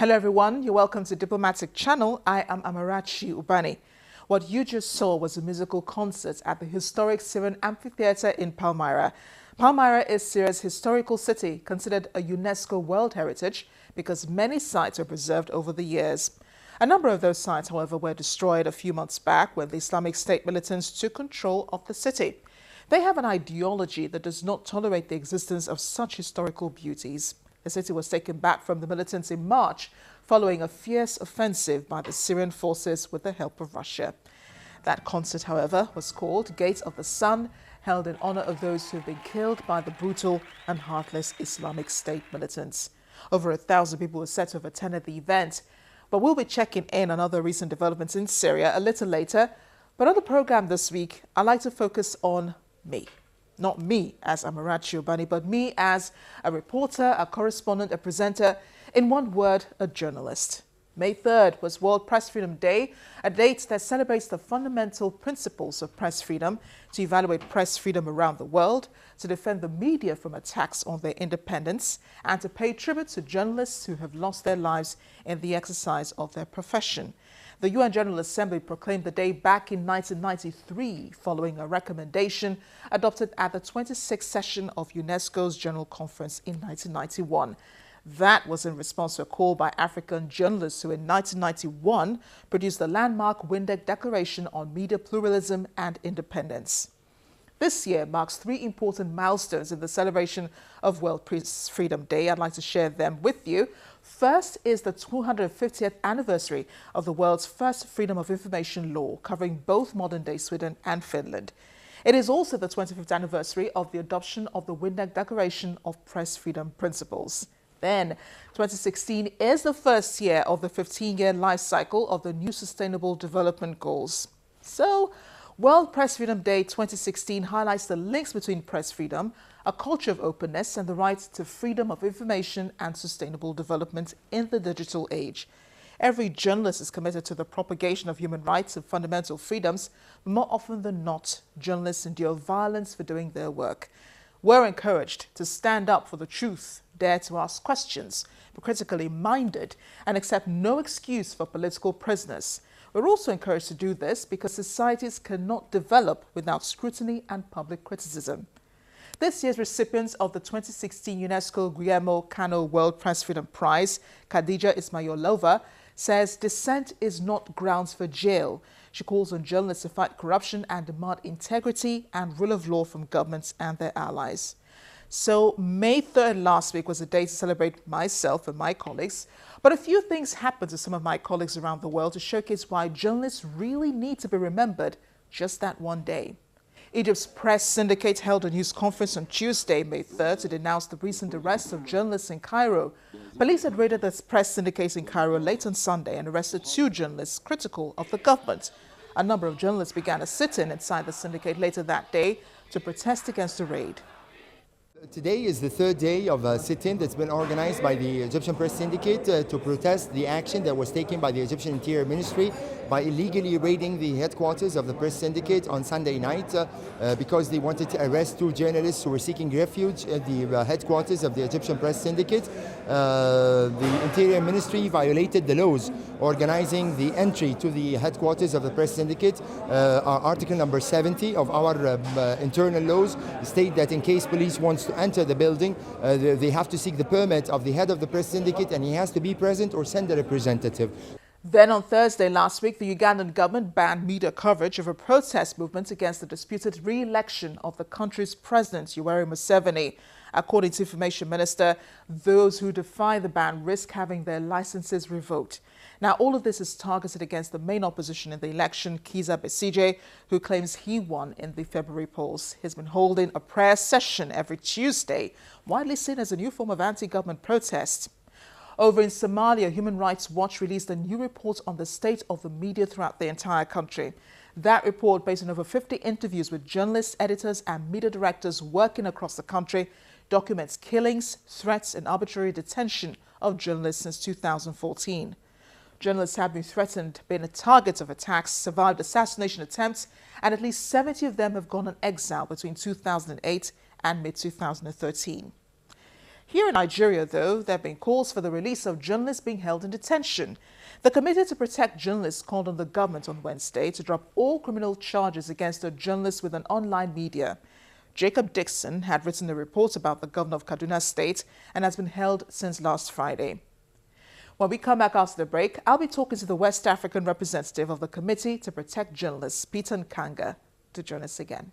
Hello everyone, you're welcome to Diplomatic Channel. I am Amarachi Ubani. What you just saw was a musical concert at the historic Syrian amphitheater in Palmyra. Palmyra is Syria's historical city, considered a UNESCO World Heritage because many sites were preserved over the years. A number of those sites, however, were destroyed a few months back when the Islamic State militants took control of the city. They have an ideology that does not tolerate the existence of such historical beauties. The city was taken back from the militants in March following a fierce offensive by the Syrian forces with the help of Russia. That concert, however, was called Gates of the Sun, held in honor of those who have been killed by the brutal and heartless Islamic State militants. Over 1,000 people were set to have attended the event. But we'll be checking in on other recent developments in Syria a little later. But on the program this week, I'd like to focus on me. Not me as Amarachi Ubani, but me as a reporter, a correspondent, a presenter, in one word, a journalist. May 3rd was World Press Freedom Day, a date that celebrates the fundamental principles of press freedom, to evaluate press freedom around the world, to defend the media from attacks on their independence, and to pay tribute to journalists who have lost their lives in the exercise of their profession. The UN General Assembly proclaimed the day back in 1993 following a recommendation adopted at the 26th session of UNESCO's General Conference in 1991. That was in response to a call by African journalists who in 1991 produced the landmark Windhoek Declaration on Media Pluralism and Independence. This year marks 3 important milestones in the celebration of World Press Freedom Day. I'd like to share them with you. First is the 250th anniversary of the world's first freedom of information law, covering both modern-day Sweden and Finland. It is also the 25th anniversary of the adoption of the Windhoek Declaration of Press Freedom Principles. Then, 2016 is the first year of the 15-year life cycle of the new Sustainable Development Goals. So, World Press Freedom Day 2016 highlights the links between press freedom, a culture of openness, and the right to freedom of information and sustainable development in the digital age. Every journalist is committed to the propagation of human rights and fundamental freedoms, but more often than not, journalists endure violence for doing their work. We're encouraged to stand up for the truth, dare to ask questions, be critically minded, and accept no excuse for political prisoners. We're also encouraged to do this because societies cannot develop without scrutiny and public criticism. This year's recipients of the 2016 UNESCO Guillermo Cano World Press Freedom Prize, Khadija Ismailova, says dissent is not grounds for jail. She calls on journalists to fight corruption and demand integrity and rule of law from governments and their allies. So May 3rd last week was a day to celebrate myself and my colleagues, but a few things happened to some of my colleagues around the world to showcase why journalists really need to be remembered just that one day. Egypt's press syndicate held a news conference on Tuesday, May 3rd, to denounce the recent arrest of journalists in Cairo. Police had raided the press syndicate in Cairo late on Sunday and arrested 2 journalists critical of the government. A number of journalists began a sit-in inside the syndicate later that day to protest against the raid. Today is the 3rd day of a sit-in that's been organized by the Egyptian Press Syndicate to protest the action that was taken by the Egyptian Interior Ministry by illegally raiding the headquarters of the Press Syndicate on Sunday night because they wanted to arrest 2 journalists who were seeking refuge at the headquarters of the Egyptian Press Syndicate. The Interior Ministry violated the laws organizing the entry to the headquarters of the Press Syndicate. Article number 70 of our internal laws state that in case police wants to enter the building, they have to seek the permit of the head of the press syndicate, and he has to be present or send a representative. Then on Thursday last week, the Ugandan government banned media coverage of a protest movement against the disputed re-election of the country's president, Yoweri Museveni. According to Information Minister, those who defy the ban risk having their licenses revoked. Now, all of this is targeted against the main opposition in the election, Kizza Besigye, who claims he won in the February polls. He's been holding a prayer session every Tuesday, widely seen as a new form of anti-government protest. Over in Somalia, Human Rights Watch released a new report on the state of the media throughout the entire country. That report, based on over 50 interviews with journalists, editors, and media directors working across the country, documents killings, threats, and arbitrary detention of journalists since 2014. Journalists have been threatened, been a target of attacks, survived assassination attempts, and at least 70 of them have gone on exile between 2008 and mid-2013. Here in Nigeria, though, there have been calls for the release of journalists being held in detention. The Committee to Protect Journalists called on the government on Wednesday to drop all criminal charges against a journalist with an online media. Jacob Dixon had written a report about the governor of Kaduna State and has been held since last Friday. When we come back after the break, I'll be talking to the West African representative of the Committee to Protect Journalists, Peter Nkanga, to join us again.